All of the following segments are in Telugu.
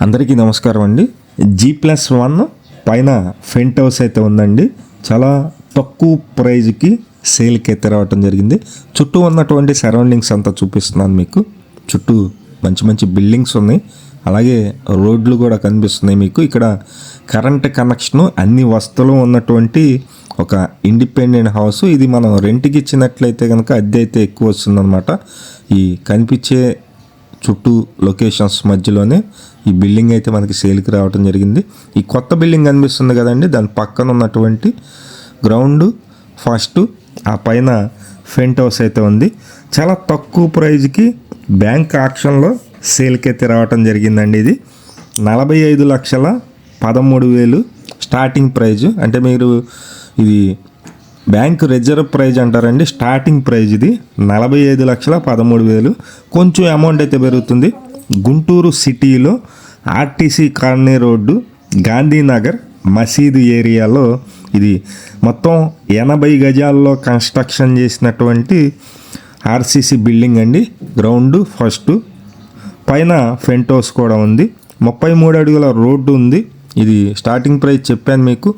అందరికీ నమస్కారం అండి. G+1 పైన ఫెంట్ హౌస్ అయితే ఉందండి. చాలా తక్కువ ప్రైజ్కి సేల్కి అయితే రావటం జరిగింది. చుట్టూ ఉన్నటువంటి సరౌండింగ్స్ అంతా చూపిస్తున్నాను మీకు. చుట్టూ మంచి మంచి బిల్డింగ్స్ ఉన్నాయి, అలాగే రోడ్లు కూడా కనిపిస్తున్నాయి మీకు. ఇక్కడ కరెంట్ కనెక్షను అన్ని వస్తువులు ఉన్నటువంటి ఒక ఇండిపెండెంట్ హౌస్. ఇది మనం రెంట్కి ఇచ్చినట్లయితే కనుక అద్దె అయితే ఎక్కువ వస్తుందన్నమాట. ఈ కనిపించే చుట్టూ లొకేషన్స్ మధ్యలోనే ఈ బిల్డింగ్ అయితే మనకి సేల్కి రావడం జరిగింది. ఈ కొత్త బిల్డింగ్ కనిపిస్తుంది కదండి, దాని పక్కన ఉన్నటువంటి గ్రౌండ్ ఫస్ట్, ఆ పైన ఫెంట్ హౌస్ అయితే ఉంది. చాలా తక్కువ ప్రైజ్కి బ్యాంక్ ఆక్షన్లో సేల్కి అయితే రావటం జరిగిందండి. ఇది 45,13,000 స్టార్టింగ్ ప్రైజ్. అంటే మీరు ఇది బ్యాంక్ రిజర్వ్ ప్రైజ్ అంటారండి. స్టార్టింగ్ ప్రైజ్ ఇది 45,13,000. కొంచెం అమౌంట్ అయితే పెరుగుతుంది. గుంటూరు సిటీలో ఆర్టీసీ కాలనీ రోడ్డు, గాంధీనగర్ మసీదు ఏరియాలో ఇది మొత్తం 80 గజాల్లో కన్స్ట్రక్షన్ చేసినటువంటి ఆర్సీసీ బిల్డింగ్ అండి. గ్రౌండ్ ఫస్ట్, పైన ఫెంట్ హౌస్ కూడా ఉంది. 33 అడుగుల రోడ్డు ఉంది. ఇది స్టార్టింగ్ ప్రైస్ చెప్పాను మీకు,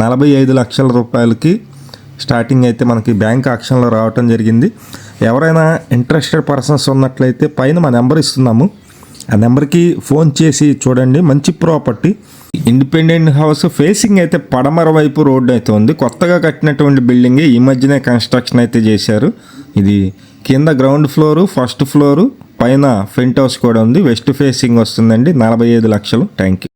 45 లక్షల రూపాయలకి స్టార్టింగ్ అయితే మనకి బ్యాంక్ ఆక్షన్లో రావటం జరిగింది. ఎవరైనా ఇంట్రెస్టెడ్ పర్సన్స్ ఉన్నట్లయితే పైన మా నెంబర్ ఇస్తున్నాము, ఆ నెంబర్కి ఫోన్ చేసి చూడండి. మంచి ప్రాపర్టీ, ఇండిపెండెంట్ హౌస్. ఫేసింగ్ అయితే పడమర వైపు రోడ్డు అయితే ఉంది. కొత్తగా కట్టినటువంటి బిల్డింగ్, ఈ మధ్యనే కన్స్ట్రక్షన్ అయితే చేశారు. ఇది కింద గ్రౌండ్ ఫ్లోరు, ఫస్ట్ ఫ్లోరు, పైన ఫెంట్ హౌస్ కూడా ఉంది. వెస్ట్ ఫేసింగ్ వస్తుందండి. 45 లక్షలు. Thank you.